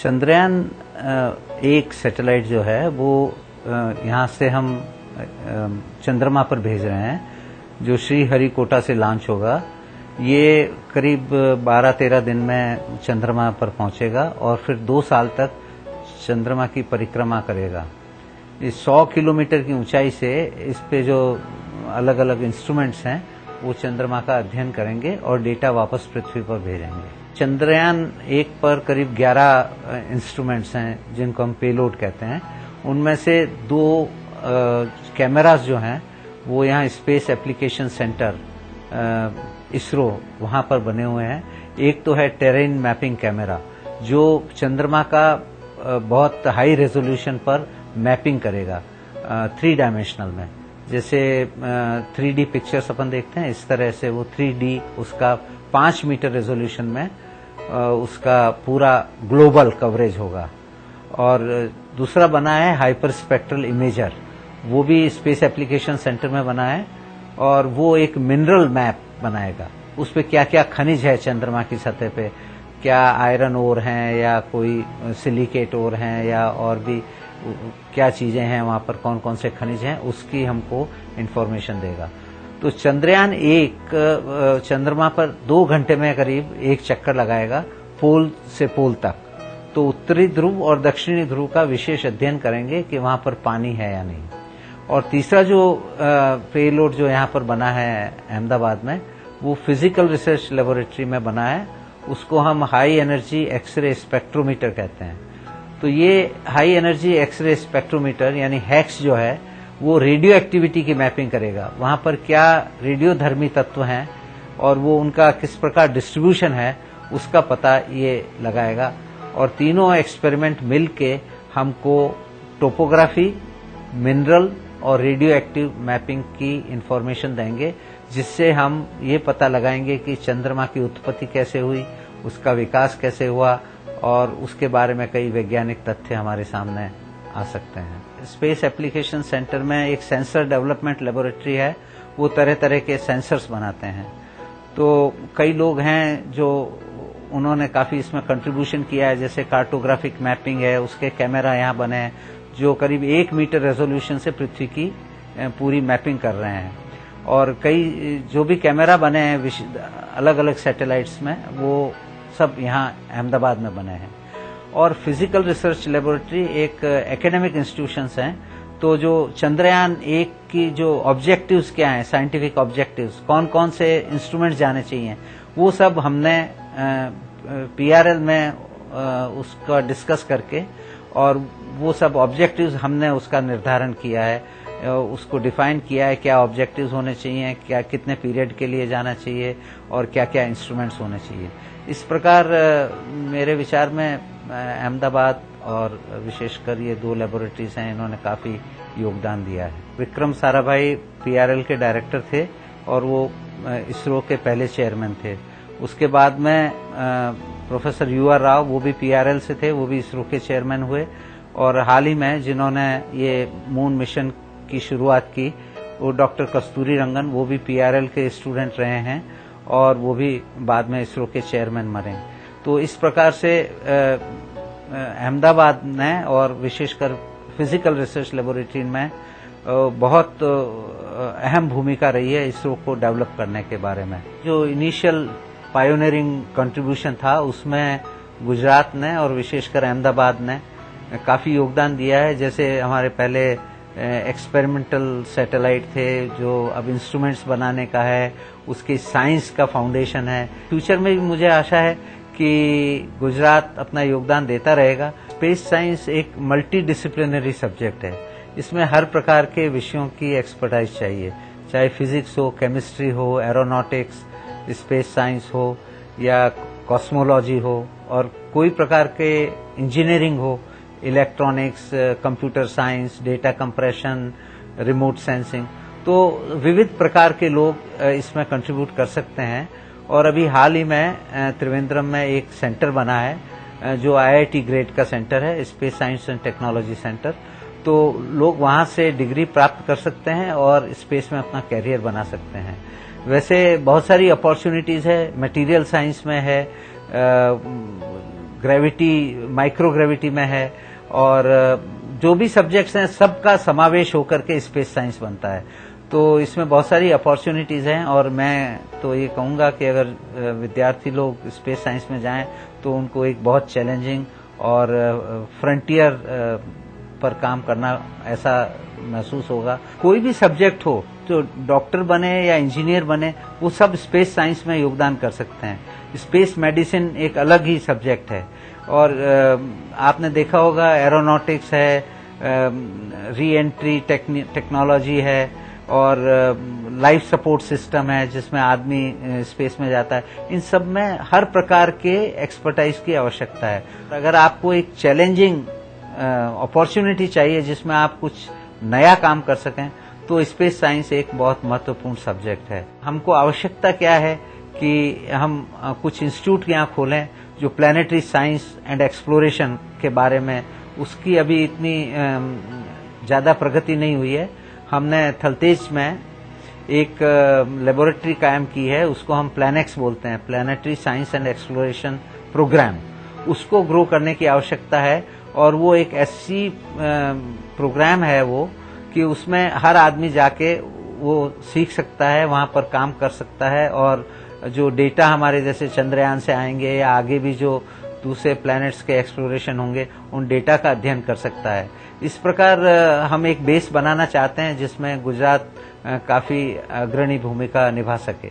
चंद्रयान एक सैटेलाइट जो है वो यहाँ से हम चंद्रमा पर भेज रहे हैं, जो श्रीहरिकोटा से लॉन्च होगा। ये करीब 12-13 दिन में चंद्रमा पर पहुंचेगा और फिर 2 साल तक चंद्रमा की परिक्रमा करेगा। इस 100 किलोमीटर की ऊंचाई से इस पे जो अलग अलग इंस्ट्रूमेंट्स हैं वो चंद्रमा का अध्ययन करेंगे और डेटा वापस पृथ्वी पर भेजेंगे। चंद्रयान 1 पर करीब 11 इंस्ट्रूमेंट्स हैं जिनको हम पेलोड कहते हैं। उनमें से 2 कैमरास जो हैं वो यहाँ स्पेस एप्लीकेशन सेंटर इसरो वहां पर बने हुए हैं। एक तो है टेरेन मैपिंग कैमरा जो चंद्रमा का बहुत हाई रेजोल्यूशन पर मैपिंग करेगा 3 डायमेंशनल में। जैसे 3D पिक्चर्स अपन देखते हैं, इस तरह से वो 3D उसका 5 मीटर रेजोल्यूशन में उसका पूरा ग्लोबल कवरेज होगा। और दूसरा बना है हाइपर स्पेक्ट्रल इमेजर, वो भी स्पेस एप्लीकेशन सेंटर में बना है और वो एक मिनरल मैप बनाएगा। उस पे क्या क्या खनिज है चंद्रमा की सतह पे, क्या आयरन ओर हैं या कोई सिलिकेट ओर हैं या और भी क्या चीजें हैं वहां पर, कौन कौन से खनिज हैं, उसकी हमको इंफॉर्मेशन देगा। तो चंद्रयान 1 चंद्रमा पर 2 घंटे में करीब एक चक्कर लगाएगा पोल से पोल तक। तो उत्तरी ध्रुव और दक्षिणी ध्रुव का विशेष अध्ययन करेंगे कि वहां पर पानी है या नहीं। और तीसरा जो पेलोड जो यहाँ पर बना है अहमदाबाद में, वो फिजिकल रिसर्च लेबोरेटरी में बना है। उसको हम हाई एनर्जी एक्सरे स्पेक्ट्रोमीटर कहते हैं। तो ये हाई एनर्जी एक्सरे स्पेक्ट्रोमीटर यानी हैक्स जो है वो रेडियो एक्टिविटी की मैपिंग करेगा। वहां पर क्या रेडियोधर्मी तत्व हैं और वो उनका किस प्रकार डिस्ट्रीब्यूशन है उसका पता ये लगाएगा। और तीनों एक्सपेरिमेंट मिलके हमको टोपोग्राफी, मिनरल और रेडियो एक्टिव मैपिंग की इंफॉर्मेशन देंगे, जिससे हम ये पता लगाएंगे कि चंद्रमा की उत्पत्ति कैसे हुई, उसका विकास कैसे हुआ और उसके बारे में कई वैज्ञानिक तथ्य हमारे सामने आ सकते हैं। स्पेस एप्लीकेशन सेंटर में एक सेंसर डेवलपमेंट लेबोरेटरी है, वो तरह तरह के सेंसर्स बनाते हैं। तो कई लोग हैं जो उन्होंने काफी इसमें कंट्रीब्यूशन किया है, जैसे कार्टोग्राफिक मैपिंग है, उसके कैमरा यहाँ बने हैं जो करीब 1 मीटर रेजोल्यूशन से पृथ्वी की पूरी मैपिंग कर रहे हैं। और कई जो भी कैमरा बने हैं अलग अलग सैटेलाइट्स में, वो सब यहाँ अहमदाबाद में बने हैं। और फिजिकल रिसर्च लेबोरेटरी एक एकेडमिक इंस्टीट्यूशंस हैं। तो जो चंद्रयान 1 की जो ऑब्जेक्टिव्स क्या हैं, साइंटिफिक ऑब्जेक्टिव्स, कौन कौन से इंस्ट्रूमेंट जाने चाहिए, वो सब हमने PRL में उसका डिस्कस करके और वो सब ऑब्जेक्टिव्स हमने उसका निर्धारण किया है, उसको डिफाइन किया है, क्या ऑब्जेक्टिव्स होने चाहिए, क्या कितने पीरियड के लिए जाना चाहिए और क्या क्या इंस्ट्रूमेंट्स होने चाहिए। इस प्रकार मेरे विचार में अहमदाबाद और विशेषकर ये 2 लेबोरेटरीज हैं, इन्होंने काफी योगदान दिया है। विक्रम साराभाई PRL के डायरेक्टर थे और वो इसरो के पहले चेयरमैन थे। उसके बाद में प्रोफेसर UR राव, वो भी PRL से थे, वो भी इसरो के चेयरमैन हुए। और हाल ही में जिन्होंने ये मून मिशन की शुरुआत की, वो डॉक्टर कस्तूरी रंगन, वो भी PRL के स्टूडेंट रहे हैं और वो भी बाद में इसरो के चेयरमैन बने। तो इस प्रकार से अहमदाबाद ने और विशेषकर फिजिकल रिसर्च लेबोरेटरी में बहुत अहम भूमिका रही है इसरो को डेवलप करने के बारे में। जो इनिशियल पायोनियरिंग कंट्रीब्यूशन था उसमें गुजरात ने और विशेषकर अहमदाबाद ने काफी योगदान दिया है। जैसे हमारे पहले एक्सपेरिमेंटल सैटेलाइट थे जो अब इंस्ट्रूमेंट्स बनाने का है, उसकी साइंस का फाउंडेशन है। फ्यूचर में भी मुझे आशा है कि गुजरात अपना योगदान देता रहेगा। स्पेस साइंस एक मल्टी डिसिप्लिनरी सब्जेक्ट है, इसमें हर प्रकार के विषयों की एक्सपर्टाइज चाहिए, चाहे फिजिक्स हो, केमिस्ट्री हो, एरोनॉटिक्स, स्पेस साइंस हो या कॉस्मोलॉजी हो और कोई प्रकार के इंजीनियरिंग हो, electronics, computer science, data compression, remote sensing. तो विविध प्रकार के लोग इसमें कंट्रीब्यूट कर सकते हैं। और अभी हाल ही में त्रिवेंद्रम में एक सेंटर बना है जो IIT ग्रेड का सेंटर है, space science and technology centre. तो लोग वहां से डिग्री प्राप्त कर सकते हैं और स्पेस में अपना कैरियर बना सकते हैं। वैसे बहुत सारी अपॉर्चुनिटीज है, मटेरियल साइंस में है, ग्रेविटी, माइक्रोग्रेविटी में है, और जो भी सब्जेक्ट्स हैं सबका समावेश होकर के स्पेस साइंस बनता है। तो इसमें बहुत सारी अपॉर्चुनिटीज हैं, और मैं तो ये कहूंगा कि अगर विद्यार्थी लोग स्पेस साइंस में जाएं तो उनको एक बहुत चैलेंजिंग और फ्रंटियर पर काम करना ऐसा महसूस होगा। कोई भी सब्जेक्ट हो, जो डॉक्टर बने या इंजीनियर बने, वो सब स्पेस साइंस में योगदान कर सकते हैं। स्पेस मेडिसिन एक अलग ही सब्जेक्ट है, और आपने देखा होगा एरोनॉटिक्स है, री एंट्री टेक्नोलॉजी है, और लाइफ सपोर्ट सिस्टम है जिसमें आदमी स्पेस में जाता है। इन सब में हर प्रकार के एक्सपर्टाइज की आवश्यकता है। अगर आपको एक चैलेंजिंग अपॉर्चुनिटी चाहिए जिसमें आप कुछ नया काम कर सकें, तो स्पेस साइंस एक बहुत महत्वपूर्ण सब्जेक्ट है। हमको आवश्यकता क्या है कि हम कुछ इंस्टीट्यूट यहाँ खोलें जो प्लैनेटरी साइंस एंड एक्सप्लोरेशन के बारे में, उसकी अभी इतनी ज्यादा प्रगति नहीं हुई है। हमने थलतेज में एक लेबोरेटरी कायम की है, उसको हम प्लैनेक्स बोलते हैं, planetary science and exploration programme. उसको ग्रो करने की आवश्यकता है, और वो एक ऐसी प्रोग्राम है वो कि उसमें हर आदमी जाके वो सीख सकता है, वहां पर काम कर सकता है, और जो डेटा हमारे जैसे चंद्रयान से आएंगे या आगे भी जो दूसरे प्लैनेट्स के एक्सप्लोरेशन होंगे, उन डेटा का अध्ययन कर सकता है। इस प्रकार हम एक बेस बनाना चाहते हैं जिसमें गुजरात काफी अग्रणी भूमिका निभा सके।